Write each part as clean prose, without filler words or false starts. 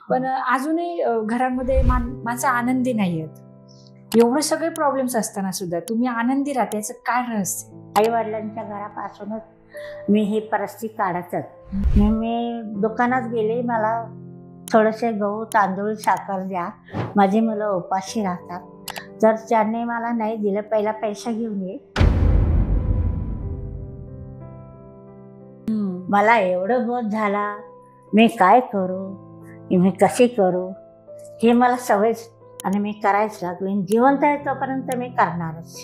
पण अजूनही घरामध्ये माणसं आनंदी नाही आहेत. एवढे सगळे प्रॉब्लेम्स असताना सुद्धा तुम्ही आनंदी राहता, याचं काय रहस्य? आई वडिलांच्या घरापासूनच मी ही परिस्थिती काढतच. मी दुकानात गेले, मला थोडेसे गहू तांदूळ साखर द्या, माझी मुलं उपाशी राहतात. जर त्यांनी मला नाही दिलं, पहिला पैसा घेऊन ये. मला एवढं बोध झाला, मी काय करू, मी कशी करू, हे मला सवयच. आणि मी करायच लागले. जिवंत आहे तोपर्यंत मी करणारच.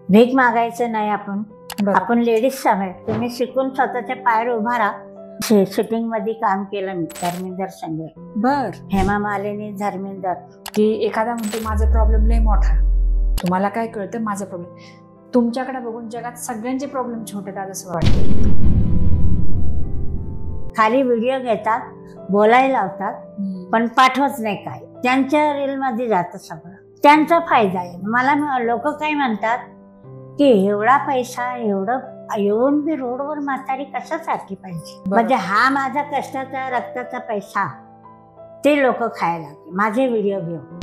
भीक मागायचं नाही. आपण लेडीज समय तुम्ही शिकून स्वतःच्या पायावर उभा राहा. शूटिंग मध्ये काम केलं मी धर्मेंदर संघ. हेमा मालिनी, धर्मेंदर. की एखादा म्हणतो माझा प्रॉब्लेम लय मोठा, तुम्हाला काय कळतं माझा प्रॉब्लेम. तुमच्याकडे बघून जगात सगळ्यांचे प्रॉब्लेम छोटे आहेत असं वाटतं. खाली व्हिडिओ घेतात, बोलायला लावतात, पण पाठवत नाही. काय त्यांच्या रील मध्ये जातं सगळं. त्यांचा फायदा आहे. मला लोक काय म्हणतात की एवढा पैसा एवढं येऊन मी रोडवर म्हातारी कशासाठी पाहिजे. म्हणजे हा माझा कष्टाचा रक्ताचा पैसा ते लोक खायला माझे व्हिडिओ घेऊन.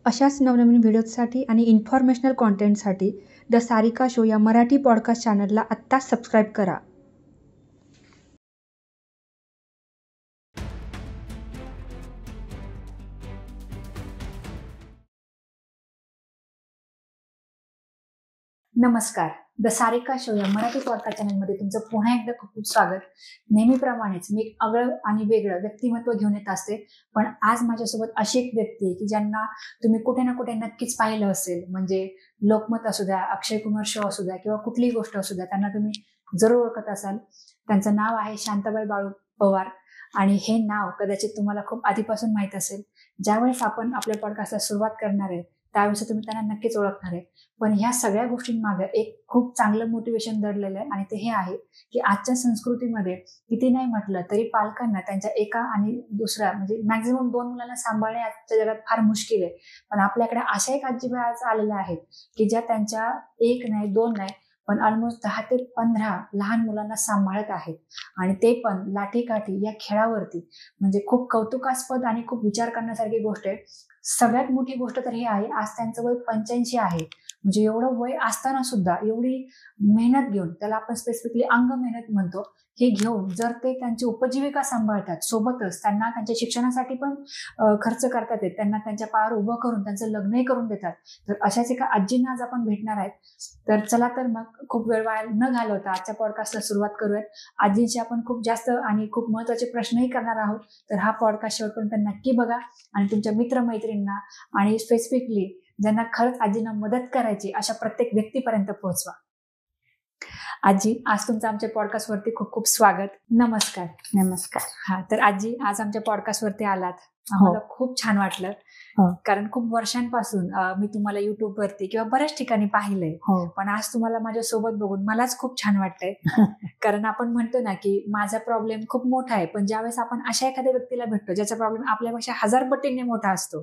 अशाच नवनवीन व्हिडिओसाठी आणि इन्फॉर्मेशनल कॉन्टेंटसाठी द सारिका शो या मराठी पॉडकास्ट चॅनलला आत्ताच सबस्क्राईब करा. नमस्कार. द सारिका शो या मराठी पॉडकास्ट चॅनलमध्ये तुमचं पुन्हा एकदा खूप खूप स्वागत. नेहमीप्रमाणेच मी एक आगळं आणि वेगळं व्यक्तिमत्व घेऊन येत असते, पण आज माझ्यासोबत अशी एक व्यक्ती आहे की ज्यांना तुम्ही कुठे ना कुठे नक्कीच पाहिलं असेल. म्हणजे लोकमत असू द्या, अक्षय कुमार शो असू द्या किंवा कुठलीही गोष्ट असू द्या, त्यांना तुम्ही जरूर ओळखत असाल. त्यांचं नाव आहे शांताबाई बाळू पवार. आणि हे नाव कदाचित तुम्हाला खूप आधीपासून माहीत असेल. ज्यावेळेस आपण आपल्या पॉडकास्टला सुरुवात करणार आहे त्यावेळेस तुम्ही त्यांना नक्कीच ओळखणार आहे. पण ह्या सगळ्या गोष्टींमागे एक खूप चांगलं मोटिवेशन दडलेलं आहे, आणि ते हे आहे की आजच्या संस्कृतीमध्ये किती नाही म्हटलं तरी पालकांना त्यांच्या एका आणि दुसऱ्या म्हणजे मॅक्झिमम 2 मुलांना सांभाळणे आजच्या जगात फार मुश्किल आहे. पण आपल्याकडे अशा एक आजीबाई आज आलेल्या आहेत की ज्या त्यांच्या 1 नाही 2 नाही पण ऑलमोस्ट 10 ते 15 लहान मुलांना सांभाळत आहेत, आणि ते पण लाठीकाठी या खेळावरती. म्हणजे खूप कौतुकास्पद आणि खूप विचार करण्यासारखी गोष्ट आहे. सगळ्यात मोठी गोष्ट तर ही आहे, आज त्यांचं वय 85 आहे. म्हणजे एवढं वय असताना सुद्धा एवढी मेहनत घेऊन, त्याला आपण स्पेसिफिकली अंग मेहनत म्हणतो, हे घेऊन जर ते त्यांची उपजीविका सांभाळतात, सोबतच त्यांना त्यांच्या शिक्षणासाठी पण खर्च करतात, त्यांना त्यांच्या पायावर उभं करून त्यांचं लग्नही करून देतात. तर अशाच एका आजींना आज आपण भेटणार आहेत. तर चला तर मग खूप वेळ वाया न घालवता आजच्या पॉडकास्टला सुरुवात करूयात. आजींशी आपण खूप जास्त आणि खूप महत्त्वाचे प्रश्नही करणार आहोत. तर हा पॉडकास्ट शेवटपर्यंत नक्की बघा आणि तुमच्या मित्रमैत्रिणींना आणि स्पेसिफिकली ज्यांना खरंच आजींना मदत करायची अशा प्रत्येक व्यक्तीपर्यंत पोहोचवा. आजी, आज तुमचं आमच्या पॉडकास्टवरती खूप खूप स्वागत. नमस्कार. नमस्कार. हा, तर आजी आज आमच्या पॉडकास्टवरती आलात, आम्हाला खूप छान वाटलं. कारण खूप वर्षांपासून मी तुम्हाला युट्यूब वरती किंवा बऱ्याच ठिकाणी पाहिलंय, पण आज तुम्हाला माझ्या सोबत बघून मलाच खूप छान वाटतंय. कारण आपण म्हणतो ना की माझा प्रॉब्लेम खूप मोठा आहे, पण ज्यावेळेस आपण अशा एखाद्या व्यक्तीला भेटतो ज्याचा प्रॉब्लेम आपल्यापेक्षा 1000 पटीने मोठा असतो,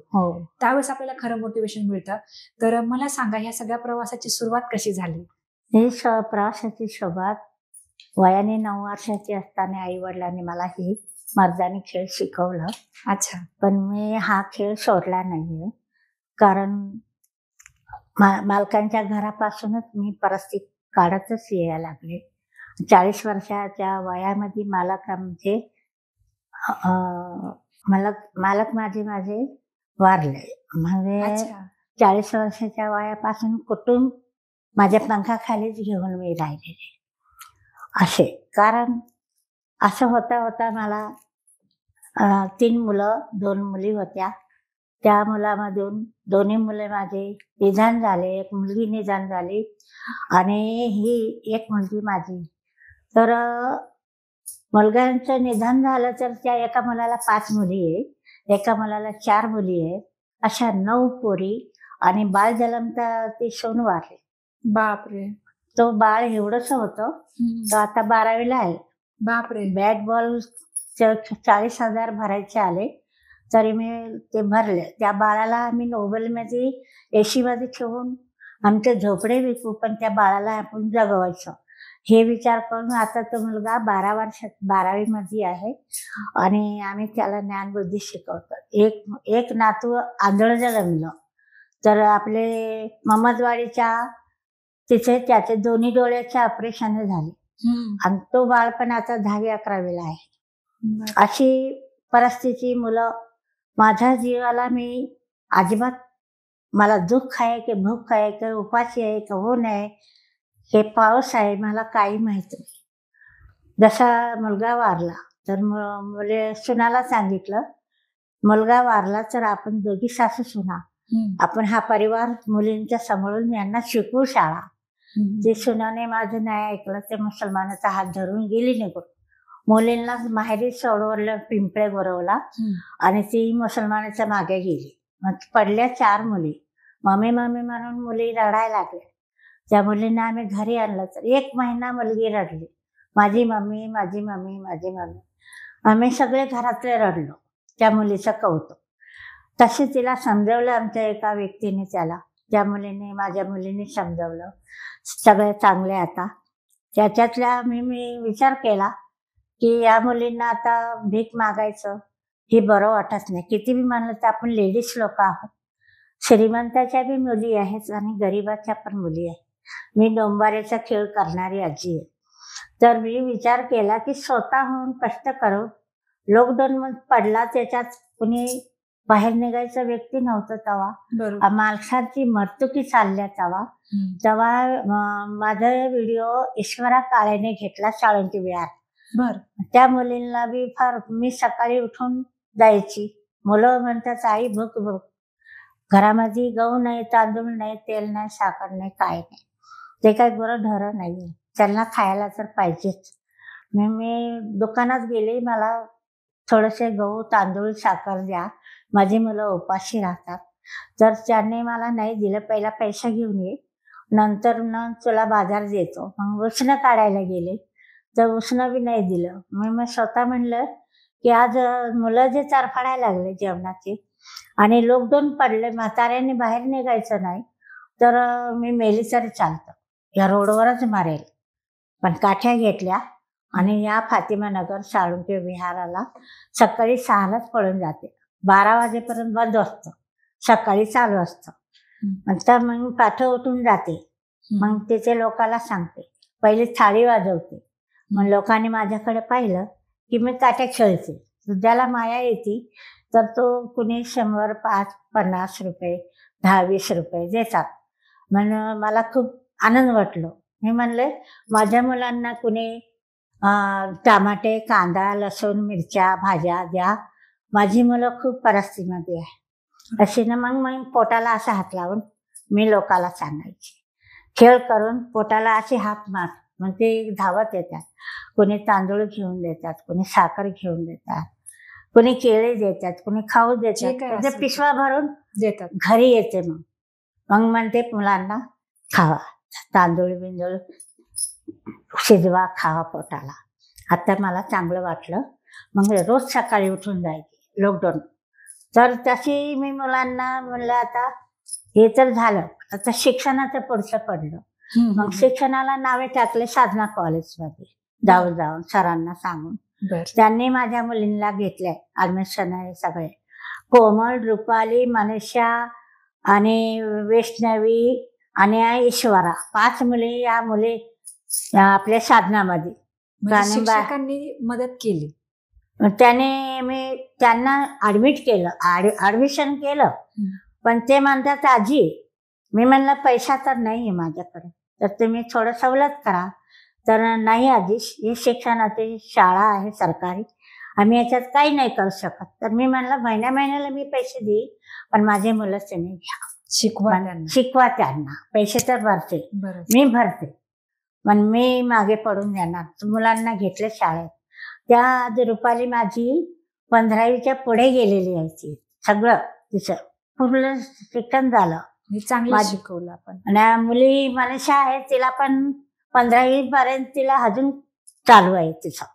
त्यावेळेस आपल्याला खरं मोटिवेशन मिळतं. तर मला सांगा, ह्या सगळ्या प्रवासाची सुरुवात कशी झाली? ही प्रवासाची सुरुवात वयाने 9 वर्षाची असताना आई वडिलांनी मला ही मर्दानी खेळ शिकवलं. अच्छा. पण मी हा खेळ सोडला नाहीये, कारण मालकांच्या घरापासूनच मी परिस्थिती काढतच यायला लागले. 40 वर्षाच्या वयामध्ये मालक माझे वारले. म्हणजे 40 वर्षाच्या वयापासून कुटुंब माझ्या पंखाखालीच घेऊन मी राहिलेले असे. कारण असं होता मला 3 मुलं 2 मुली होत्या. त्या मुलामधून 2 मुले माझे निधन झाले, 1 मुलगी निधन झाली आणि ही 1 मुलगी माझी. तर मुलगांचं निधन झालं तर त्या एका मुलाला 5 मुली आहे, एका मुलाला 4 मुली आहे, अशा 9 पोरी. आणि बाळ जन्मता ते सोनवार. बापरे. तो बाळ एवढंच होतं, तो आता 12वीला आहे. बापरे. बॅट बॉल 40,000 भरायचे आले तरी मी ते भरले. त्या बाळाला आम्ही नोबेलमध्ये AC मध्ये ठेवून आमचे झोपडे विकू, पण त्या बाळाला आपण जगवायचं. हे विचार करून आता तो मुलगा 12वी मध्ये आहे आणि आम्ही त्याला ज्ञानबुद्धी शिकवतो. एक नातू आंधळं जन्मलं तर आपले ममदवाडीच्या तिथे त्याचे दोन्ही डोळ्याचे ऑपरेशन झाले आणि तो बाळ पण आता 10वी-11वीला आहे. अशी परिस्थिती मुलं. माझ्या जीवाला मी अजिबात, मला दुःख आहे की भूक आहे की उपाशी आहे की ऊन आहे हे पाऊस आहे मला काही माहित नाही. जसा मुलगा वारला तर मुले सुनाला सांगितलं, मुलगा वारला तर आपण दोघी सासू सुना, आपण हा परिवार मुलींच्या सांभाळून यांना शिकवू शाळा. ते सुनाने माझं नाही ऐकलं. ते मुसलमानाचा हात धरून गेली निघून. मुलींना माहेरी सोडवलं, पिंपळे गोरवला आणि ती मुसलमानाच्या मागे गेली. मग पडल्या 4 मुली. मम्मी मम्मी म्हणून मुली रडायला लागल्या. त्या मुलींना आम्ही घरी आणलं तर 1 महिना मुलगी रडली, माझी मम्मी माझी मम्मी माझी मम्मी. आम्ही सगळे घरातले रडलो त्या मुलीचं कौतुक. तसे तिला समजवलं आमच्या एका व्यक्तीने त्याला, त्या मुलीने माझ्या मुलीने समजवलं. सगळे चांगले आता. त्याच्यातल्या मी विचार केला की या मुलींना आता भीक मागायचं हे बरं वाटत नाही. किती बी म्हणलं तर आपण लेडीज लोक आहोत. श्रीमंताच्या बी मुली आहेत आणि गरिबाच्या पण मुली आहेत. मी डोंबाऱ्याचा खेळ करणारी आजी आहे. तर मी विचार केला की स्वतःहून कष्ट करून लॉकडाऊन पडला, त्याच्यात कुणी बाहेर निघायचा व्यक्ती नव्हतं तेव्हा, माणसाची मर्तुकी चालल्या तेव्हा माझा व्हिडिओ ईश्वरा काळेने घेतला साळुंकी विहार. त्या मुलींना बी फार, मी सकाळी उठून जायची. मुलं म्हणतात आई भूक भूक, घरामध्ये गहू नाही, तांदूळ नाही, तेल नाही, साखर नाही, काय नाही. ते काही बरं ढरं नाही, त्यांना खायला तर पाहिजेच. मी दुकानात गेले, मला थोडेसे गहू तांदूळ साखर द्या, माझी मुलं उपाशी राहतात. तर त्यांनी मला नाही दिलं. पहिला पैसा घेऊन ये, नंतर तुला बाजार देतो. मग उसणं काढायला गेले तर उसणं बी नाही दिलं. मग स्वतः म्हणलं की आज मुलं जे चारफाडायला लागले जेवणाचे आणि लॉकडाऊन पडले, म्हाताऱ्यांनी बाहेर निघायचं नाही, तर मी मेली तरी चालतं, या रोडवरच मारेल. पण काठ्या घेतल्या आणि या फातिमानगर साळुंके विहाराला सकाळी 6लाच पळून जाते. 12 वाजेपर्यंत बंद असतं, सकाळी चालू असतं. नंतर मग काठ उठून जाते. मग तिथे लोकांना सांगते, पहिले थाळी वाजवते. मग लोकांनी माझ्याकडे पाहिलं की मी काठ्या खेळते. ज्याला माया येते तर तो कुणी 100, 5, 50 रुपये, 10-20 रुपये देतात. म्हणून मला खूप आनंद वाटलो. मी म्हणले माझ्या मुलांना कुणी टमाटे, कांदा, लसूण, मिरच्या, भाज्या द्या. माझी मुलं खूप परिस्थितीमध्ये आहे. अशी ना मग पोटाला असा हात लावून मी लोकाला सांगायची. खेळ करून पोटाला असे हात मार, मग ते धावत येतात. कोणी तांदूळ घेऊन देतात, कोणी साखर घेऊन देतात, कोणी केळे देतात, कोणी खाऊ देतात. ते पिशवा भरून देतात. घरी येते. मग म्हणते मुलांना खावा, तांदूळ बिंदूळ शिजवा, खावा पोटाला. आता मला चांगलं वाटलं. मग रोज सकाळी उठून जायची लॉकडाऊन. तर तशी मी मुलांना म्हणलं आता हे तर झालं, आता शिक्षणाचं पुढचं पडलं. मग शिक्षणाला नावे टाकले साधना कॉलेजमध्ये जाऊन सरांना सांगून. त्यांनी माझ्या मुलींना घेतले ऍडमिशन आहे. सगळे कोमल, रुपाली, मनीषा आणि वैष्णवी आणि ईश्वरा, 5 मुली. या मुली आपल्या साधनामध्ये शिक्षकांनी मदत केली. त्याने मी त्यांना ऍडमिट केलं, ऍडमिशन केलं. पण ते म्हणतात आजी, मी म्हणलं पैसा तर नाही आहे माझ्याकडे, तर तुम्ही थोडं सवलत करा. तर नाही आजी, ही शिक्षणाची शाळा आहे सरकारी, आम्ही याच्यात काही नाही करू शकत. तर मी म्हणलं महिन्याला मी पैसे देईन, पण माझे मुलं तुम्ही घ्या, शिकवा त्यांना. पैसे तर भरते, मी भरते, पण मी मागे पडून देणार. मुलांना घेतले शाळेत. त्या रुपाली माझी 15वीच्या पुढे गेलेली आहे. ती सगळं तिचं पूर्ण शिक्षण झालं, चांगलं शिकवलं आपण. आणि मुली मनीषा आहे, तिला पण 15वी पर्यंत तिला अजून चालू आहे तिचं.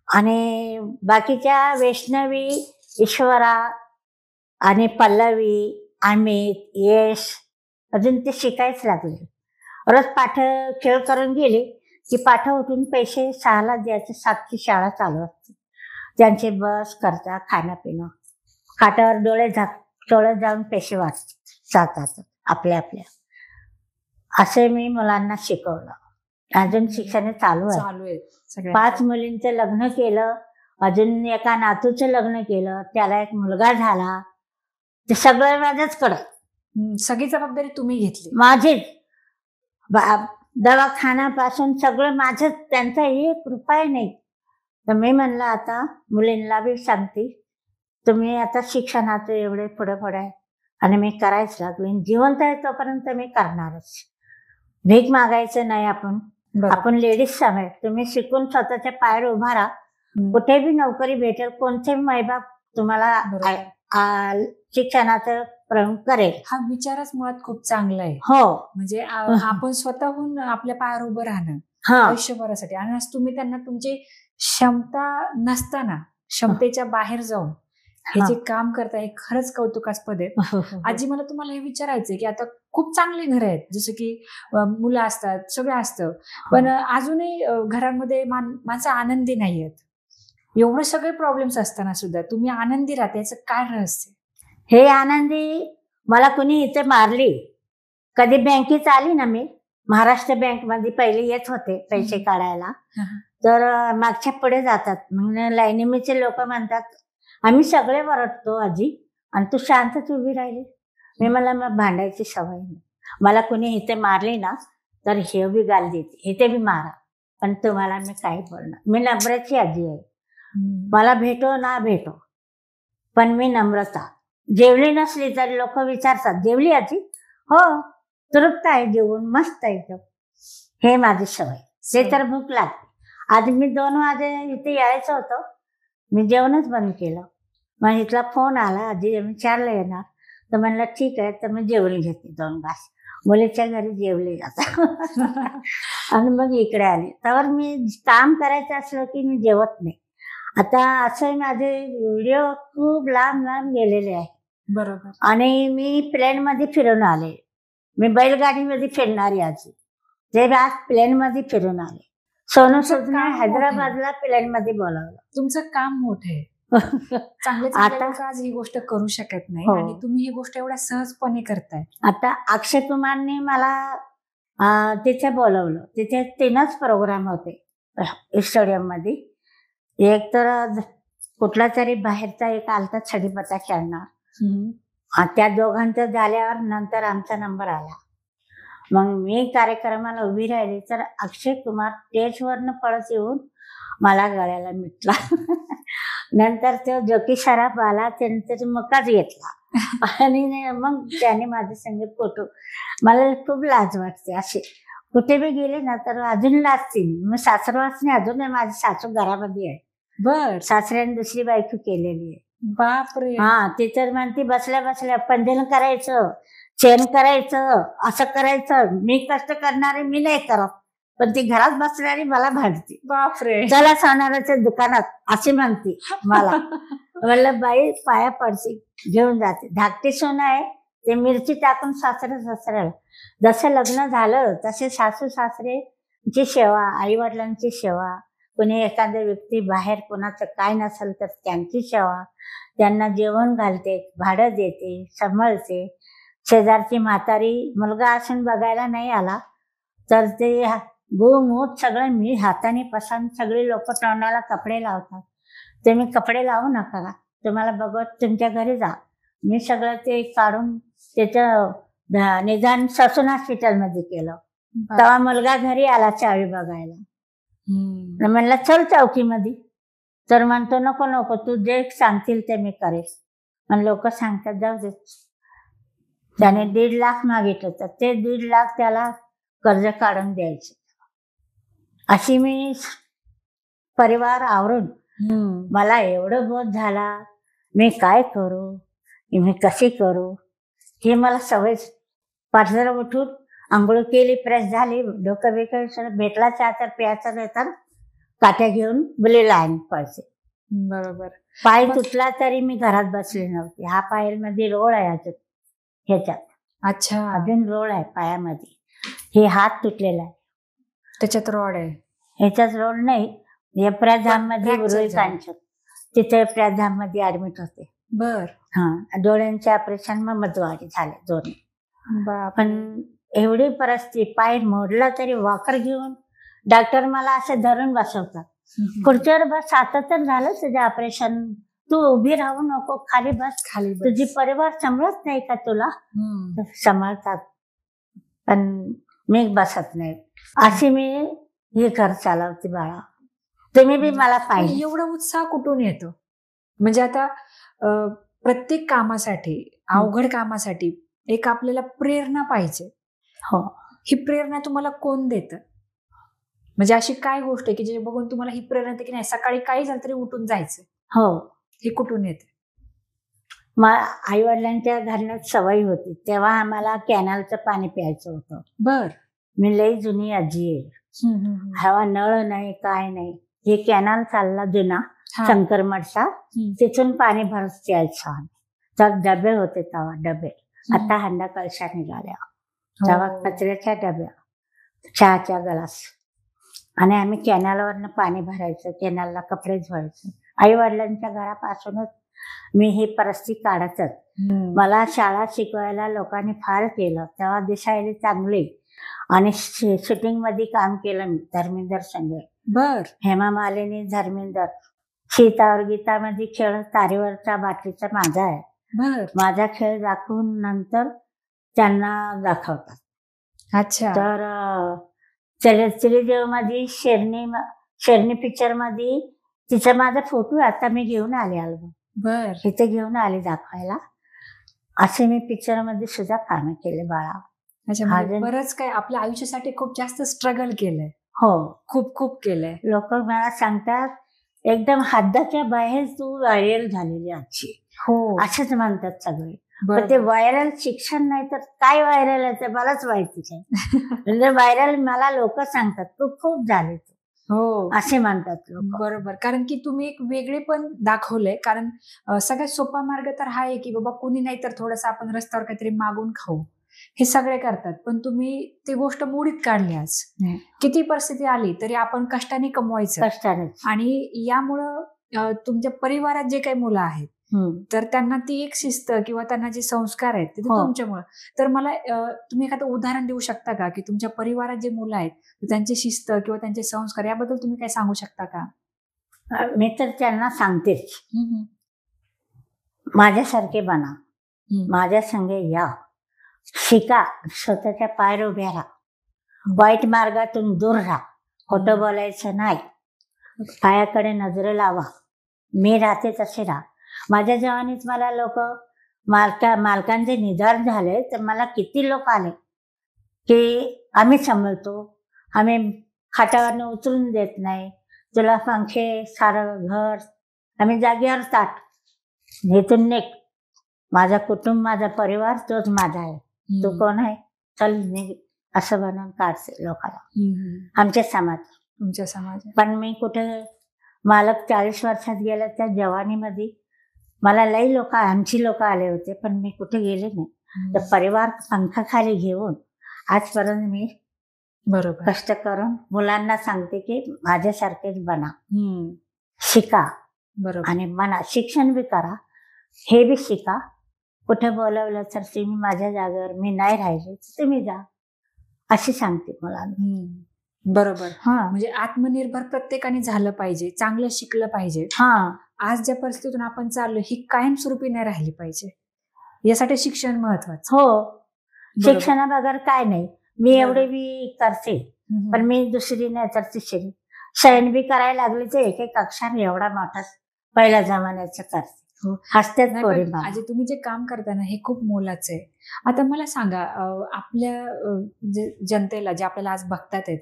आणि बाकीच्या वैष्णवी, ईश्वरा आणि पल्लवी, अमित, यश अजून ते शिकायच लागले. रोज पाठ खेळ करून गेले की पाठा उठून पैसे 6ला द्यायचे, 7ची शाळा चालू असते. त्यांचे बस खर्चा, खाणं पिणं, खाटावर डोळे जाऊन पैसे जातात आपल्या. असे मी मुलांना शिकवलं. अजून शिक्षण चालू आहे. 5 मुलींचं लग्न केलं, अजून एका नातूचं लग्न केलं, त्याला एक मुलगा झाला. ते सगळं माझ्याचकडं. सगळी जबाबदारी तुम्ही घेतली? माझीच. दवाखान्यापासून सगळं माझंच, त्यांचा 1 रुपया नाही. तर मी म्हणलं आता मुलींना बी सांगते, तुम्ही आता शिक्षणाचं एवढे पुढे आहे आणि मी करायच लागले. जिवंत आहे तोपर्यंत मी करणारच. भीक मागायचं नाही. आपण लेडीज समय तुम्ही शिकून स्वतःच्या पायावर उभा राहा. कुठे बी नोकरी भेटेल, कोणतेही मायबाप तुम्हाला शिक्षणाचं प्रयोग करेल. हा विचारच मुळात खूप चांगला आहे. हो, म्हणजे आपण स्वतःहून आपल्या पायावर उभं राहणं आयुष्यभरासाठी. आणि आज तुम्ही त्यांना तुमची क्षमता नसताना क्षमतेच्या बाहेर जाऊन हे जे काम करताय हे खरंच कौतुकास्पद आहे. आजी, मला तुम्हाला हे विचारायचंय की आता खूप चांगले घर आहेत, जसं की मुलं असतात, सगळं असतं, पण अजूनही घरांमध्ये माणसं आनंदी नाही आहेत. एवढे सगळे प्रॉब्लेम्स असताना सुद्धा तुम्ही आनंदी राहता, याचं काय रहस्य? हे आनंदी मला कुणी इथे मारली. कधी बँकेत आली ना, मी महाराष्ट्र बँक मध्ये पहिले येत होते पैसे काढायला, तर मागच्या पुढे जातात. मग लाईनीचे लोक म्हणतात, आम्ही सगळे वरडतो आजी आणि तू शांतच उभी राहिली. मी मला मग भांडायची सवय नाही. मला कुणी इथे मारली ना तर हे बी गाल देते, इथे बी मारा, पण तुम्हाला मी काही बोलणार. मी नम्राची आजी आहे. मला भेटो ना भेटो, पण मी नम्रता. जेवली नसली तरी लोक विचारतात, जेवली आजी? हो, तृप्त आहे जेवून, मस्त आहे. हे माझी सवय. ते तर भूक लागते. आज मी 2 वाजे इथे यायचं होतं, मी जेवणच बंद केलं. मग इथला फोन आला, आजी मी 4ला येणार. तर म्हणलं ठीक आहे. तर मी जेवण घेते 2 घास. मुलीच्या घरी जेवले जातात. आणि मग इकडे आले. तर मी काम करायचं असलं की मी जेवत नाही. आता असं माझे व्हिडिओ खूप लांब गेलेले आहे. बरोबर. आणि मी प्लेन मध्ये फिरून आले. मी बैलगाडीमध्ये फिरणारी आजी, ते आज प्लेन मध्ये फिरून आले. सोनू सूदने हैदराबादला प्लेन मध्ये बोलावलं. तुमचं काम मोठं आहे. चांगले लोक आज ही गोष्ट करू शकत नाही, आणि तुम्ही ही गोष्ट एवढ्या सहजपणे करताय. आता अक्षय कुमारने मला तिथे बोलवलं. तिथे 3च प्रोग्राम होते स्टेडियम मध्ये. एक तर कुठला तरी बाहेरचा एक आलता छडीपत्ता खेळणार. त्या दोघांचं झाल्यावर नंतर आमचा नंबर आला. मग मी कार्यक्रमाला उभी राहिली तर अक्षय कुमार स्टेजवरनं पळत येऊन मला गळ्याला मिटला. नंतर तो जोकी सराफ आला, त्याने त्याचा मुकाच घेतला आणि मग त्याने माझे संग फोटो. मला खूप लाज वाटते. असे कुठे बी गेले ना तर अजून लाजते. मग सासरवासने अजून माझी सासू घरामध्ये आहे. बर. सासऱ्याने दुसरी बायको केलेली आहे. बापरे. ते तर म्हणते बसल्या बसल्या पंजन करायचं, चेन करायचं, असं करायचं. मी कष्ट करणारे मी नाही करत, पण ती घरात बसणारी मला भांडते. बापरे. चला सोनाराच्या दुकानात अशी म्हणते मला. म्हणलं बाई पाया पडते, घेऊन जाते. धाकटी सोनं आहे ते मिरची टाकून सासऱ्याला. जसं लग्न झालं तसे सासू सासरेची सेवा, आई वडिलांची सेवा, कोणी एखाद्या व्यक्ती बाहेर कोणाचं काय नसेल तर त्यांची सेवा, त्यांना जेवण घालते, भाडं देते, सांभाळते. शेजारची म्हातारी मुलगा असून बघायला नाही आला तर ते गोमूत सगळं मी हाताने पसंत. सगळे लोक तोंडाला कपडे लावतात. तुम्ही कपडे लावू नका, तुम्हाला बघत तुमच्या घरी जा. मी सगळं ते काढून त्याचं निदान ससून हॉस्पिटलमध्ये केलं. तेव्हा मुलगा घरी आला चावी बघायला. म्हणलं चल चौकीमध्ये. तर म्हणतो नको नको, तू जे सांगतील ते मी करेल. पण लोक सांगतात जाऊ दे. त्याने 1.5 लाख मागितलं तर ते 1.5 लाख त्याला कर्ज काढून द्यायचे. अशी मी परिवार आवरून मला एवढं बोध झाला. मी काय करू, मी कशी करू, हे मला सवय. पाठजरा उठून आंघोळ केली, प्रेस झाली, डोकं बिकं भेटला चहा तर प्यायचा देतात, काट्या घेऊन बुले लाईन पळते. बरोबर. पाय तुटला तरी मी घरात बसले नव्हते. हा पायामध्ये रोळ आहे अजून ह्याच्यात. अच्छा. अजून रोळ आहे पायामध्ये. हे हात तुटलेला आहे. त्याच्यात रॉड आहे. ह्याच्यात रोड नाही, हे प्रधान मध्ये fracture उरुळी झालं. कांचन, तिथे प्रधान मध्ये ऍडमिट होते. बर. डोळ्यांचे ऑपरेशन मग मधवारी झाले दोन्ही. बाप. पण एवढी परिस्थिती, पाय मोडला तरी वॉकर घेऊन डॉक्टर मला असे धरून बसवतात. खुर्चीवर बस, आता तर झालं तुझं ऑपरेशन, तू उभी राहू नको, खाली बस, खाली बस. तुझी परिवार सांभाळत नाही का तुला? सांभाळतात, पण मी बसत नाही. अशी मी हे घर चालवते बाळा. तुम्ही बी मला पाहिजे. एवढा उत्साह कुठून येतो? म्हणजे आता प्रत्येक कामासाठी, अवघड कामासाठी एक आपल्याला प्रेरणा पाहिजे. हो. ही प्रेरणा तुम्हाला कोण देतं? म्हणजे अशी काय गोष्ट आहे की जे बघून तुम्हाला ही प्रेरणा येते की नाही सकाळी काही झालं तरी उठून जायचं? हो. हे कुठून येते? आई वडिलांच्या घरात सवय होती, तेव्हा आम्हाला कॅनलचं पाणी प्यायचं होतं. बर. मी लई जुनी आजी आहे. हवा नळ नाही, काय नाही. हे कॅनल चालला जुना शंकरमठचा, तिथून पाणी भरत यायचं. तर डबे होते तेव्हा, डबे. आता हंडा कळशा निघाल्या. तेव्हा कचऱ्याच्या डब्या, चहाच्या ग्लास, आणि आम्ही कॅनलवरनं पाणी भरायचं, कॅनलला कपडे धुवायचं. आई वडिलांच्या घरापासूनच मी ही परिस्थिती काढतच. मला शाळा शिकवायला लोकांनी फार केलं, तेव्हा दिसायला चांगले, आणि शूटिंग मध्ये काम केलं मी धर्मेंद्र संजय. बर. हेमा मालिनी, धर्मेंद्र, सीता और गीता मध्ये खेळ तारेवरचा बाटलीचा माझा आहे. बर. माझा खेळ दाखवून नंतर त्यांना दाखवतात. अच्छा. तर चिरदेव मध्ये शेरणी पिक्चर मध्ये तिचा माझा फोटो आता मी घेऊन आले अल्बम. बर. इथे घेऊन आले दाखवायला. असे मी पिक्चर मध्ये सुद्धा कामे केले बाळा. अच्छा, बरंच काय आपल्या आयुष्यासाठी खूप जास्त स्ट्रगल केलंय. हो, खूप खूप केलंय. लोक मला सांगतात एकदम हद्दाच्या बाहेर तू व्हायरल झालेली आजची. हो, असंच म्हणतात सगळे. पण ते व्हायरल शिक्षण नाही तर काय व्हायरल आहे ते मलाच माहिती आहे. म्हणजे व्हायरल मला लोक सांगतात तू खूप झाले तू. हो, असे म्हणतात लोक. बरोबर. कारण की तुम्ही एक वेगळे पण दाखवलंय. कारण सगळ्यात सोपा मार्ग तर हा आहे की बाबा कुणी नाही तर थोडस आपण रस्त्यावर काहीतरी मागून खाऊ, हे सगळे करतात. पण तुम्ही ती गोष्ट मोडीत काढली. आज किती परिस्थिती आली तरी आपण कष्टाने कमवायचं. कष्टाने. आणि यामुळं तुमच्या परिवारात जे काही मुलं आहेत तर त्यांना ती एक शिस्त किंवा त्यांना जे संस्कार आहेत ते तुमच्यामुळे. तर मला तुम्ही एखादं उदाहरण देऊ शकता का की तुमच्या परिवारात जे मुलं आहेत त्यांची शिस्त किंवा त्यांचे संस्कार याबद्दल तुम्ही काय सांगू शकता का? मी तर त्यांना सांगतेच, माझ्यासारखे बना, माझ्या संगे या, शिका, स्वतःच्या पायावर उभ्या राहा, वाईट मार्गातून दूर राहा, खोटं बोलायचं नाही, पायाकडे नजर लावा, मी राहते तसे राहा. माझ्या जवानीत मला लोक मालकांचे निधन झाले तर मला किती लोक आले की आम्ही सांभाळतो, आम्ही खाटावरनं उचलून देत नाही, तुला पंखे सारं घर, आम्ही जागेवर ताट, इथून निघ, माझा कुटुंब, माझा परिवार तोच माझा आहे, तू कोण आहे, चल निघ, असं बनवून काढते लोकांना आमच्या समाज. तुमच्या समाज. पण मी कुठे मालक 40 वर्षात गेलं त्या जवानीमध्ये मला लई लोक, आमची लोक आले होते, पण मी कुठे गेले नाही. तर परिवार पंखाखाली घेऊन आजपर्यंत मी बरोबर कष्ट करून मुलांना सांगते की माझ्यासारखेच बना, शिका, बरोबर, आणि म्हणा शिक्षण बी करा, हे बी शिका. कुठे बोलवलं तर तुम्ही माझ्या जागेवर मी नाही राहिले तुम्ही जा, अशी सांगते मुलांना. बरोबर. म्हणजे आत्मनिर्भर प्रत्येकाने झालं पाहिजे, चांगलं शिकलं पाहिजे. आज ज्या परिस्थितीतून आपण चाललो ही कायमस्वरूपी नाही राहिली पाहिजे, यासाठी शिक्षण महत्वाचं. हो, शिक्षणाबगर काय नाही. मी एवढे बी करते, पण मी दुसरी नाही तर तिसरी सैन बी करायला लागली तर एक एक अक्षर एवढा मोठा पहिल्या जमान्याचं करते. हसतेच पोरी. आजी तुम्ही जे काम करता ना हे खूप मोलाचं आहे. आता मला सांगा, आपल्या जनतेला जे आपल्याला आज बघतात आहेत,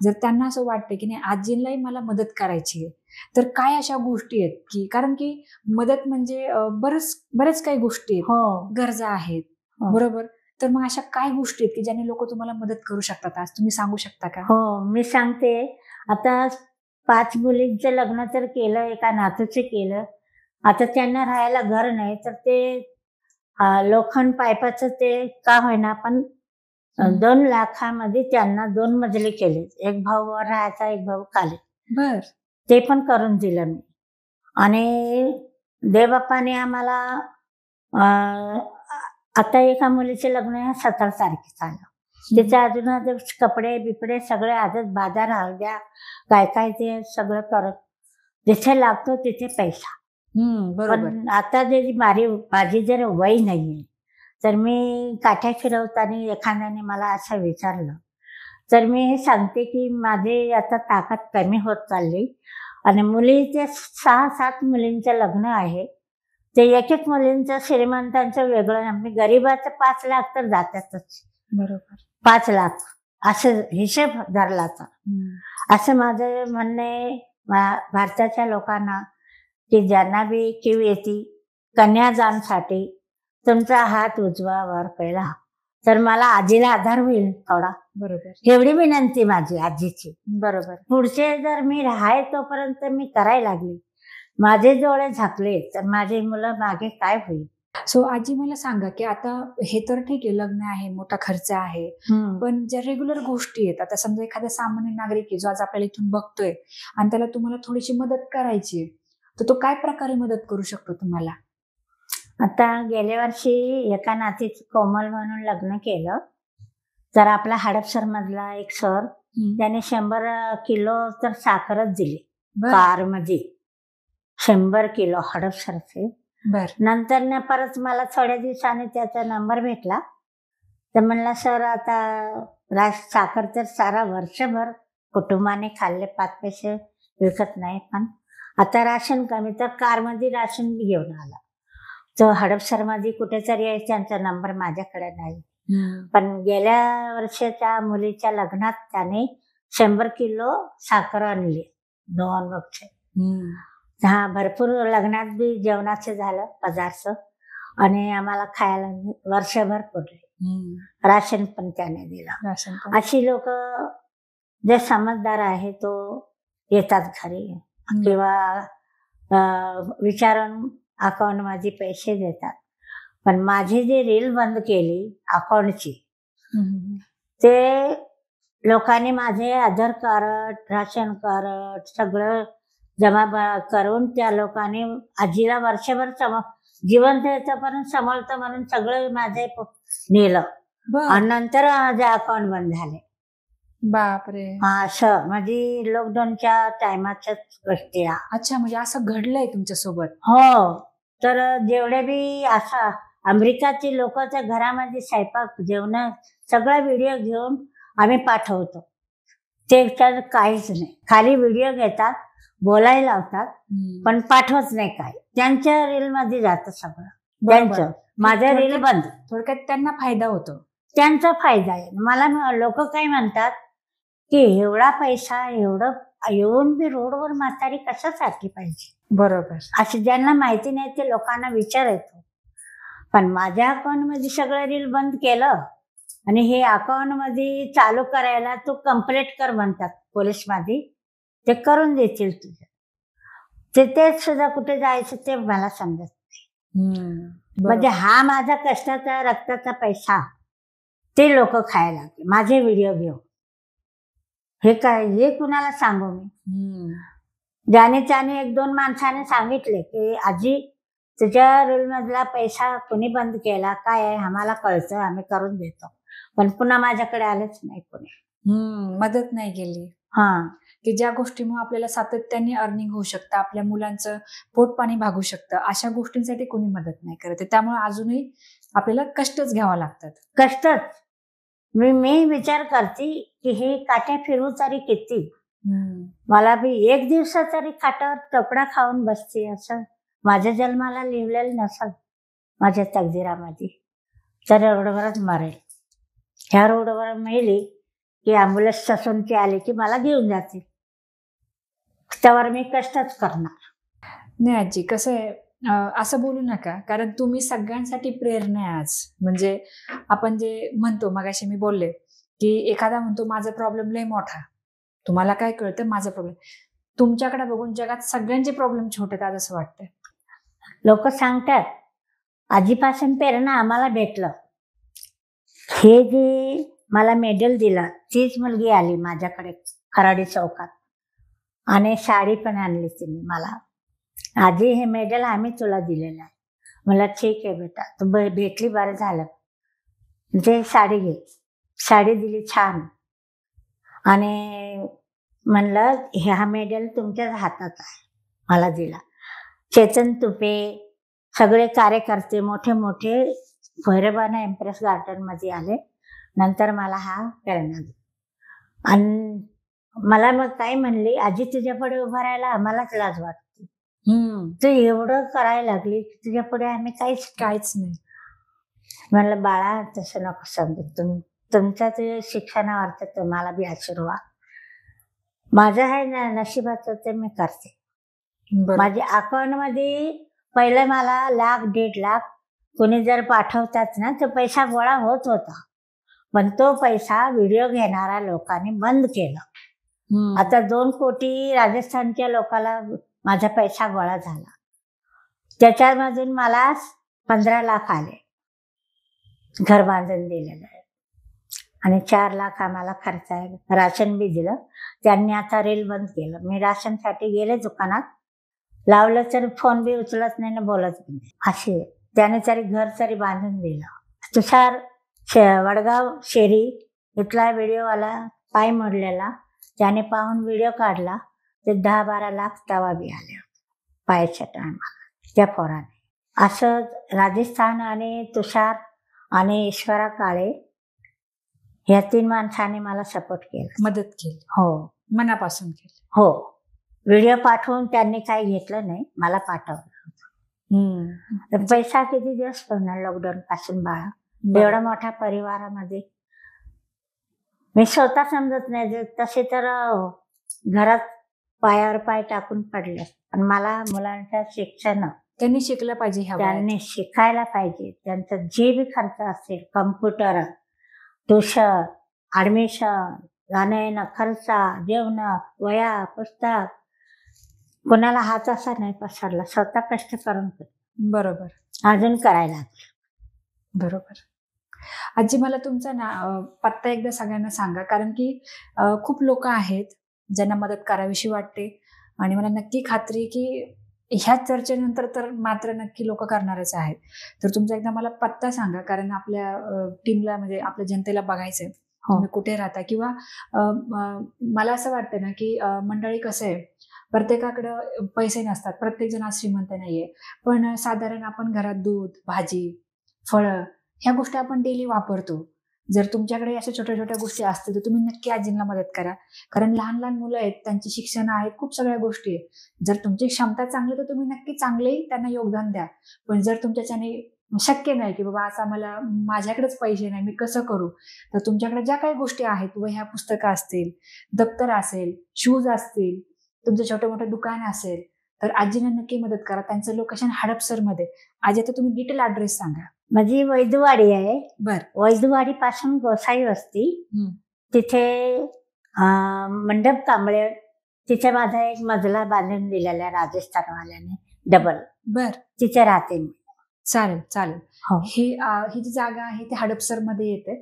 जर त्यांना असं वाटतं की नाही आजींलाही मला मदत करायची आहे, तर काय अशा गोष्टी आहेत की, कारण की मदत म्हणजे बरेच काही गोष्टी आहेत, गरजा आहेत, बरोबर. तर मग अशा काय गोष्टी आहेत की ज्याने लोक तुम्हाला मदत करू शकतात, आज तुम्ही सांगू शकता का? हो, मी सांगते. आता 5 मुलींचं लग्न तर केलं, एका नातूचं केलं. आता त्यांना राहायला घर नाही तर ते लोखंड पाईपाचं ते का होईना पण 2 लाखामध्ये त्यांना 2 मजले केले. एक भाऊ वर राहायचा, एक भाऊ खाली. बर. ते पण करून दिलं मी. आणि देवबापाने आम्हाला आता एका मुलीचे लग्न आहे 17 तारखेचं आलं. त्याच्या अजून कपडे बिपडे सगळे आजच बाजार हळद्या काय काय ते सगळं करत जिथे लागतो तिथे पैसा. बरोबर. पण आता माझी जर वय नाहीये तर मी काठ्या फिरवताना एखाद्याने मला असं विचारलं तर मी हे सांगते की माझी आता ताकद कमी होत चालली. आणि मुलीचे 6-7 मुलींचं लग्न आहे. ते एक मुलींचं श्रीमंतांचं वेगळं. आम्ही गरीबाचं 5 लाख तर जातातच. बरोबर. 5 लाख असं हिशेब धरला तर. असं माझं म्हणणं आहे भारताच्या लोकांना की ज्यांना बी कीव येते कन्यादानसाठी तुमचा हात उजवा वर पहिला तर मला आजीला आधार होईल थोडा. बरोबर. एवढी विनंती माझी आजीची. बरोबर. पुढचे जर मी राहाय तोपर्यंत मी करायला लागली. माझे डोळे झाकले तर माझे मुलं मागे काय होईल. सो आजी मला सांगा की आता हे तर ठीक आहे, लग्न आहे, मोठा खर्च आहे, पण ज्या रेग्युलर गोष्टी आहेत, आता समजा एखादा सामान्य नागरिक आहे जो आज आपल्याला इथून बघतोय आणि त्याला तुम्हाला थोडीशी मदत करायची तर तो काय प्रकारे मदत करू शकतो तुम्हाला? आता गेल्या वर्षी एका नातीचं कोमल म्हणून लग्न केलं तर आपला हडपसर मधला एक सर त्याने 100 किलो तर साखरच दिली कार मध्ये. 100 किलो हडपसरचे. नंतर ना परत मला थोड्या दिवसाने त्याचा नंबर भेटला तर म्हणला सर आता साखर तर सारा वर्षभर कुटुंबाने खाल्ले, 5 पैसे विकत नाही, पण आता राशन कमी तर कारमध्ये राशन बी घेऊन आला. तो हडपसर मध्ये कुठेतरी आहे, त्यांचा नंबर माझ्याकडे नाही. पण गेल्या वर्षाच्या मुलीच्या लग्नात त्याने 100 किलो साखर आणली 2 बक्षे. हा भरपूर लग्नात बी जेवणाचं झालं पदार्थ आणि आम्हाला खायला वर्षभर पुरले. राशन पण त्याने दिलं. अशी लोक जे समजदार आहे तो येतात घरी किंवा विचारून अकाउंट मध्ये पैसे देतात. पण माझी जी रील बंद केली अकाउंटची ते लोकांनी माझे आधार कार्ड, राशन कार्ड सगळं जमा करून त्या लोकांनी आजीला वर्षभर जिवंत याच्यापर्यंत सांभाळतं म्हणून सगळं माझे नेलं. आणि नंतर माझे अकाउंट बंद झाले. बापरे. असं म्हणजे लॉकडाऊनच्या टायमाच्याच गोष्टी. अच्छा, म्हणजे असं घडलंय तुमच्या सोबत? हो. तर जेवढे बी असं अमेरिकाची लोकांच्या घरामध्ये स्वयंपाक जेवण सगळा व्हिडिओ घेऊन आम्ही पाठवतो. ते काहीच नाही, खाली व्हिडिओ घेतात, बोलायला लावतात, पण पाठवत नाही. काय त्यांच्या रील मध्ये जातं सगळं त्यांचं. माझ्या रील बंद. थोडक्यात त्यांना फायदा होतो. त्यांचा फायदा आहे. मला लोक काय म्हणतात की एवढा पैसा एवढं येऊन बी रोडवर म्हातारी कशासाठी पाहिजे. बरोबर. असं ज्यांना माहिती नाही ते लोकांना विचार येतो. पण माझ्या अकाउंट मध्ये सगळं रील बंद केलं आणि हे अकाउंट मध्ये चालू करायला तू कंप्लीट कर म्हणतात पोलीस मध्ये. ते करून देतील तुझं. तेच सुद्धा कुठे जायचं ते मला समजत नाही. म्हणजे हा माझा कष्टाचा रक्ताचा पैसा ते लोक खायला लागले माझे व्हिडिओ घेऊन. हे काय हे कुणाला सांगू मी. ज्याने त्याने 1-2 माणसाने सांगितले की आजी तुझ्या रील मधला पैसा कोणी बंद केला काय आहे आम्हाला कळतं, आम्ही करून देतो. पण पुन्हा माझ्याकडे आलेच नाही कोणी. मदत नाही केली. की ज्या गोष्टीमुळे आपल्याला सातत्याने अर्निंग होऊ शकतं, आपल्या मुलांचं पोट पाणी भागू शकतं, अशा गोष्टींसाठी कोणी मदत नाही करत. त्यामुळे अजूनही आपल्याला कष्टच घ्यावं लागतात. कष्टच. मी विचार करते की हे काट्या फिरू तरी किती. मला बी 1 दिवसा तरी खाटावर तुकडा खाऊन बसते. असं माझ्या जन्माला लिहिलेलं नसल माझ्या तकदीरामध्ये तर रोडवरच मरेल. ह्या रोडवर मेली की ॲम्ब्युलन्स ससूनची आली की मला घेऊन जातील. त्यावर मी कष्टच करणार नाही. आजी कसं आहे, असं बोलू नका, कारण तुम्ही सगळ्यांसाठी प्रेरणा आहे आज. म्हणजे आपण जे म्हणतो, मगाशी मी बोलले की एखादा म्हणतो माझा प्रॉब्लेम लय मोठा, तुम्हाला काय कळतं माझा प्रॉब्लेम. तुमच्याकडे बघून जगात सगळ्यांचे प्रॉब्लेम छोटे आहेत आज असं वाटतं. लोक सांगतात आजीपासून प्रेरणा आम्हाला भेटलं. हे जे मला मेडल दिलं. तीच मुलगी आली माझ्याकडे खराडी चौकात आणि साडी पण आणली तिने मला. आजी हे मेडल आम्ही तुला दिलेलं आहे. मला ठीक आहे बेटा, तू भेटली बरं झालं. ते साडी घे. साडी दिली छान आणि म्हणलं हा मेडल तुमच्याच हातात आहे. मला दिला. चेतन तुपे सगळे कार्यकर्ते मोठे मोठे भैरवाना एम्प्रेस गार्डन मध्ये आले. नंतर मला हा करण्यात आणि मला मग काय म्हणली, आजी तुझ्या पुढे उभं राहायला आम्हालाच लाज वाटते. तू एवढं करायला लागली की तुझ्या पुढे आम्ही काहीच नाही. म्हणलं बाळा तसं नको समजू. तुमच्या ते शिक्षणावरचं तुम्हाला बी आशीर्वाद. माझं आहे ना नशिबाचं ते मी करते. माझ्या अकाउंट मध्ये पहिलं मला 1,00,000-1,50,000 कोणी जर पाठवतात ना तर पैसा गोळा होत होता. पण तो पैसा व्हिडिओ घेणाऱ्या लोकांनी बंद केला. आता 2 कोटी राजस्थानच्या लोकांना माझा पैसा गोळा झाला. त्याच्यामधून मला 15 लाख आले. घर बांधून दिलेलं आहे आणि 4 लाख आम्हाला खर्च आहे. राशन बी दिलं. त्यांनी आता रेल बंद केलं. मी राशनसाठी गेले दुकानात, लावलं तर फोन बी उचलत नाही ना बोलत नाही. असे त्याने तरी घर तरी बांधून दिलं. तुषार वडगाव शेरी इथला व्हिडिओवाला पाय मोडलेला, त्याने पाहून व्हिडिओ काढला. ते 10-12 लाख तवा बी आले पायाच्या टायमाला त्या पोराने. असं राजस्थान आणि तुषार आणि ईश्वरा काळे या 3 माणसाने मला सपोर्ट केला, मदत केली. हो, मनापासून केली. हो. व्हिडिओ पाठवून त्यांनी काही घेतलं नाही, मला पाठवलं. पैसा किती दिवस पडणार लॉकडाऊन पासून बाळा. एवढ्या मोठ्या परिवारामध्ये मी स्वतः समजत नाही. तसे तर घरात पायावर पाय टाकून पडले. पण मला मुलांचं शिक्षण त्यांनी शिकलं पाहिजे. त्यांनी शिकायला पाहिजे. त्यांचं जे बी खर्च असेल, कम्प्युटर, ट्युशन, ऍडमिशन, जाणं खर्च, जेवण, वया, पुस्तक, कोणाला हात असा नाही पसरला. स्वतः कष्ट करून. बरोबर. अजून करायला. बरोबर. आजी मला तुमचा ना पत्ता एकदा सगळ्यांना सांगा, कारण की खूप लोक आहेत ज्यांना मदत करावीशी वाटते आणि मला नक्की खात्री की ह्या चर्चेनंतर तर मात्र नक्की लोक करणारच आहेत. तर तुमचा एकदा मला पत्ता सांगा, कारण आपल्या टीमला म्हणजे आपल्या जनतेला बघायचंय तुम्ही कुठे राहता. किंवा मला असं वाटतं ना की मंडळी कसं आहे, प्रत्येकाकडं पैसे नसतात, प्रत्येक जण आज श्रीमंत नाहीये, पण साधारण आपण घरात दूध, भाजी, फळं ह्या गोष्टी आपण डेली वापरतो. जर तुमच्याकडे अशा छोट्या छोट्या गोष्टी असतील तर तुम्ही नक्की आजींना मदत करा. कारण लहान लहान मुलं आहेत, त्यांची शिक्षण आहेत, खूप सगळ्या गोष्टी आहेत. जर तुमची क्षमता चांगली तर तुम्ही नक्की चांगलेही त्यांना योगदान द्या. पण जर तुमच्याच्याने शक्य नाही की बाबा असं मला माझ्याकडेच पैसे नाही, मी कसं करू, तर तुमच्याकडे ज्या काही गोष्टी आहेत, वह्या पुस्तकं असतील, दप्तर असेल, शूज असतील, तुमचं छोटं मोठं दुकान असेल, तर आजींना नक्की मदत करा. त्यांचं लोकेशन हडपसरमध्ये. आजी आता तुम्ही डिटेल ॲड्रेस सांगा. माझी वैदवाडी आहे. बर. वैदवाडी पासून गोसाई वस्ती, तिथे मंडप कांबळे, तिथे माझा एक मजला बांधून दिलेला आहे राजस्थानवाल्याने, डबल. बर. तिथे राहते मी. चालेल चालेल. हो. ही जी जागा आहे ती हडपसरमध्ये येते,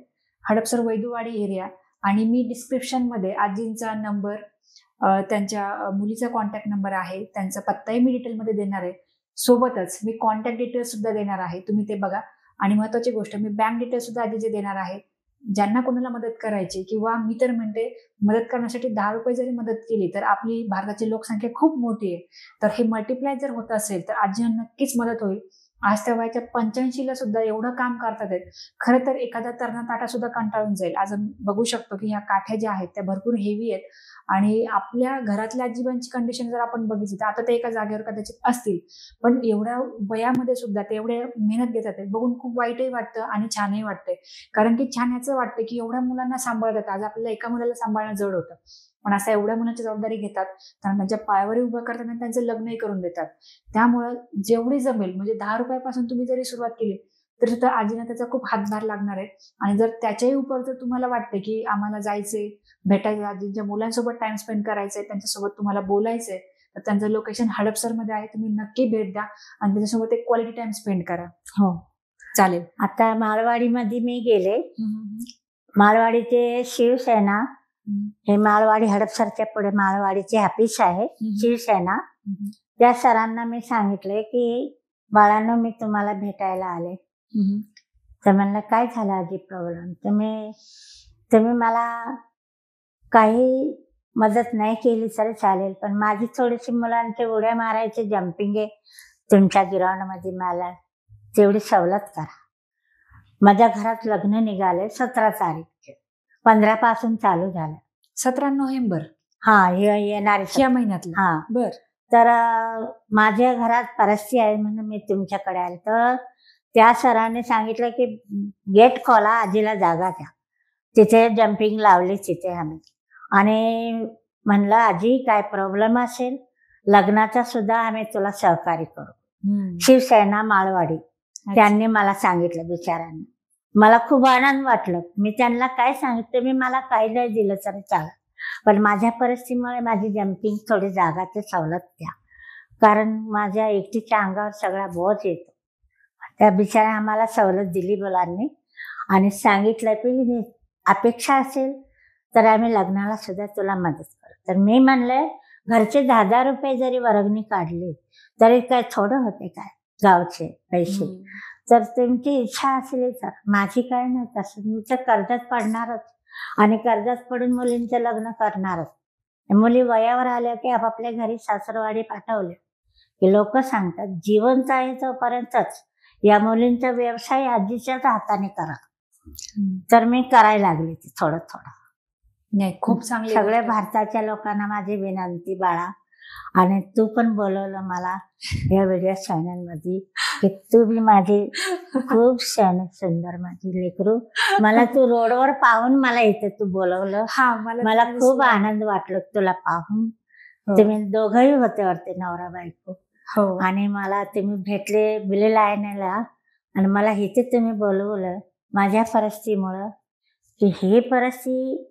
हडपसर वैदवाडी एरिया. आणि मी डिस्क्रिप्शन मध्ये आजींचा नंबर, त्यांच्या मुलीचा कॉन्टॅक्ट नंबर आहे, त्यांचा पत्ताही मी डिटेलमध्ये देणार आहे. सोबतच मी कॉन्टॅक्ट डिटेल्स सुद्धा देणार आहे, तुम्ही ते बघा. आणि महत्वाची गोष्ट, मी बँक डिटेल्स सुद्धा आजीचे देणार आहे. ज्यांना कोणाला मदत करायची, किंवा मी तर म्हणते मदत करण्यासाठी 10 रुपये जरी मदत केली तर आपली भारताची लोकसंख्या खूप मोठी आहे, तर हे मल्टिप्लाय जर होत असेल तर आजींना नक्कीच मदत होईल. आज त्या वयाच्या 85ला सुद्धा एवढं काम करतात आहेत. खरं तर एखादा तरणा ताटा सुद्धा कंटाळून जाईल. आज बघू शकतो की ह्या काठ्या ज्या आहेत त्या भरपूर हेवी आहेत. आणि आपल्या घरातल्या आजीबांची कंडिशन जर आपण बघितली तर आता ते एका जागेवर कदाचित असतील, पण एवढ्या वयामध्ये सुद्धा ते एवढे मेहनत घेतात आहे, बघून खूप वाईटही वाटतं आणि छानही वाटतंय. कारण की छान ह्याचं वाटतं की एवढ्या मुलांना सांभाळतात. आज आपल्याला एका मुलाला सांभाळणं जड होतं, पण असं एवढ्या मुलांची जबाबदारी घेतात, त्यांना त्यांच्या पायावरही उभं करतात आणि त्यांचं लग्नही करून देतात. त्यामुळं जेवढी जमेल, म्हणजे 10 रुपयापासून तुम्ही जरी सुरुवात केली तर सुद्धा आजीना त्याचा खूप हातभार लागणार आहे. आणि जर त्याच्याही उपर जर तुम्हाला वाटते की आम्हाला जायचंय, भेटायचं, आजींच्या मुलांसोबत टाइम स्पेंड करायचंय, त्यांच्यासोबत तुम्हाला बोलायचंय, तर त्यांचं लोकेशन हडपसरमध्ये आहे. तुम्ही नक्की भेट द्या आणि त्याच्यासोबत एक क्वालिटी टाइम स्पेंड करा. हो चालेल. आता माळवाडीमध्ये मी गेले, माळवाडीचे शिवसेना, हे माळवाडी हडपसरच्या पुढे माळवाडीचे ऑफिस आहे शिवसेना. त्या सरांना मी सांगितले की बाळांनो मी तुम्हाला भेटायला आले. तर म्हणलं काय झालं आजी प्रॉब्लेम? तुम्ही मला काही मदत नाही केली तरी चालेल, पण माझी थोडीशी मुलांचे उड्या मारायचे जम्पिंग आहे तुमच्या ग्राउंडमध्ये, मला तेवढी सवलत करा. माझ्या घरात लग्न निघाले 17 तारीख, 15 पासून चालू झालं. 17 नोव्हेंबर हा येणारे या महिन्यातलं. हा. बर. तर माझ्या घरात परिस्थिती आहे म्हणून मी तुमच्याकडे आले. तर त्या सरांनी सांगितलं की गेट खोला, आजीला जागा द्या. तिथे जम्पिंग लावली तिथे आम्ही. आणि म्हणलं आजी काय प्रॉब्लेम असेल लग्नाचा सुद्धा आम्ही तुला सहकार्य करू. शिवसेना माळवाडी त्यांनी मला सांगितलं बिचारांनी. मला खूप आनंद वाटलं. मी त्यांना काय सांगितलं, मी मला काही नाही दिलं तरी चालेल, पण माझ्या परिस्थितीमुळे माझी जम्पिंग थोडी जागाची सवलत द्या, कारण माझ्या एकटीच्या अंगावर सगळा बोज येतो. त्या बिचारा आम्हाला सवलत दिली मुलांनी आणि सांगितलं की अपेक्षा असेल तर आम्ही लग्नाला सुद्धा तुला मदत करू. तर मी म्हणलं घरचे 10,000 रुपये जरी वर्गणी काढली तरी काय थोडं होते काय गावचे पैसे. तर तुमची इच्छा असेल तर, माझी काय नाही तसं, मी तर कर्जात पडणारच आणि कर्जात पडून मुलींचं लग्न करणारच. मुली वयावर आल्या की आपापल्या घरी सासरवाडी पाठवले की लोक सांगतात जिवंत आहे तोपर्यंतच या मुलींचा व्यवसाय आजीच्याच हाताने करा. तर मी करायला लागले ते थोडं थोडं. नाही, खूप चांगले. सगळ्या भारताच्या लोकांना माझी विनंती बाळा, आणि तू पण बोलवलं मला या व्हिडिओ चॅनल मध्ये की तू बी माझी खूप सुंदर माझी लेकरू. मला तू रोडवर पाहून मला इथे तू बोलवलं. मला खूप आनंद वाटलं तुला पाहून. तुम्ही दोघंही होते वाटते नवरा बायको. आणि मला तुम्ही भेटले बिले लाईनला आणि मला इथे तुम्ही बोलवलं माझ्या परिस्थितीमुळं की ही परिस्थिती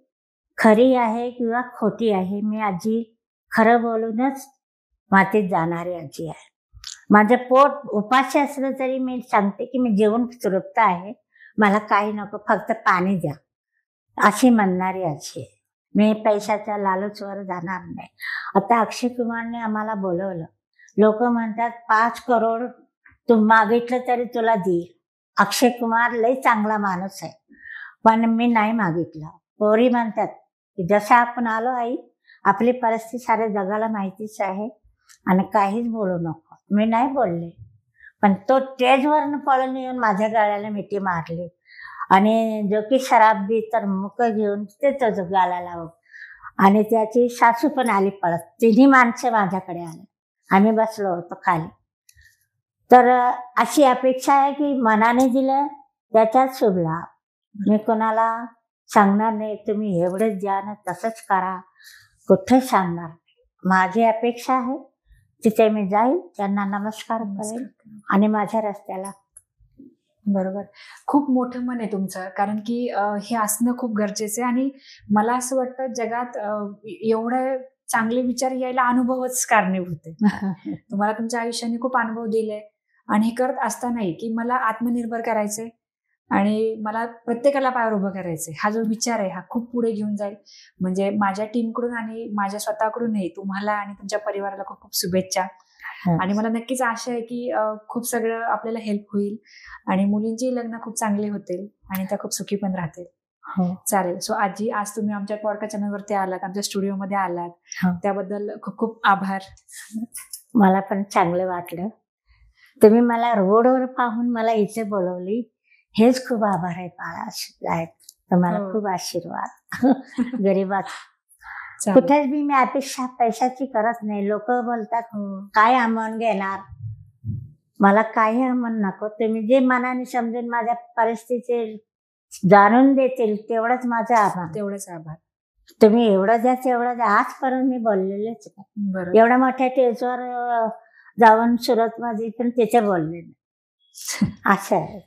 खरी आहे किंवा खोटी आहे. मी आजी खरं बोलूनच मातीत जाणारी आजी आहे. माझं पोट उपाशी असलं तरी मी सांगते की मी जेवण तृप्त आहे, मला काही नको, फक्त पाणी द्या, अशी म्हणणारी आजी आहे. मी पैशाच्या लालूचवर जाणार नाही. आता अक्षय कुमारने आम्हाला बोलवलं. लोक म्हणतात 5 करोड तू मागितलं तरी तुला देईल. अक्षय कुमार लय चांगला माणूस आहे, पण मी नाही मागितलं. पोरी म्हणतात की जसं आपण आलो आई, आपली परिस्थिती साऱ्या जगाला माहितीच आहे आणि काहीच बोलू नको. मी नाही बोलले, पण तो स्टेजवरनं पळून येऊन माझ्या गळ्याला मिठी मारली आणि जो की शराब बी तर मुक घेऊन ते तो गाला लावून, आणि त्याची सासू पण आली पळत. तिन्ही माणसं माझ्याकडे आले. आम्ही बसलो होतो खाली. तर अशी अपेक्षा आहे की मनाने दिलं त्याच्यात शुभ लाभ. मी कोणाला सांगणार नाही तुम्ही एवढंच द्या ना तसंच करा, कुठे सांगणार नाही. माझी अपेक्षा आहे तिथे मी जाईल, त्यांना नमस्कार करेल आणि माझ्या रस्त्याला. बरोबर. खूप मोठं मन आहे तुमचं, कारण की हे असणं खूप गरजेचं आहे. आणि मला असं वाटतं जगात एवढे चांगले विचार यायला अनुभवच कारणीभूत आहे. तुम्हाला तुमच्या आयुष्याने खूप अनुभव दिले आणि हे करत असतानाही की मला आत्मनिर्भर करायचंय आणि मला प्रत्येकाला पायावर उभं करायचंय, हा जो विचार आहे हा खूप पुढे घेऊन जाईल. म्हणजे माझ्या टीमकडून आणि माझ्या स्वतःकडूनही तुम्हाला आणि तुमच्या परिवाराला खूप खूप शुभेच्छा. आणि मला नक्कीच आशा आहे की खूप सगळं आपल्याला हेल्प होईल आणि मुलींची लग्न खूप चांगले होतील आणि त्या खूप सुखी पण राहतील. चालेल. सो आजी, आज तुम्ही आमच्या पॉडकास्ट चॅनलवरती आलात, आमच्या स्टुडिओमध्ये आलात, त्याबद्दल खूप खूप आभार. मला पण चांगलं वाटलं. तुम्ही मला रोडवर पाहून मला इथे बोलवली, हेच खूप आभार आहे बाळा. आहेत तुम्हाला खूप आशीर्वाद. गरीबात कुठेच बी मी अपेक्षा पैशाची करत नाही. लोक बोलतात काय अमाऊंट घेणार, मला काही अमाऊंट नको. तुम्ही जे मनाने समजून माझ्या परिस्थिती जाणून देतील तेवढंच माझं आभार. तेवढंच आभार. तुम्ही एवढं द्या तेवढं द्या, आजपर्यंत मी बोललेलेच नाही. एवढ्या मोठ्या स्टेजवर जाऊन सुरत मध्ये पण तिथे बोलले असं आहे.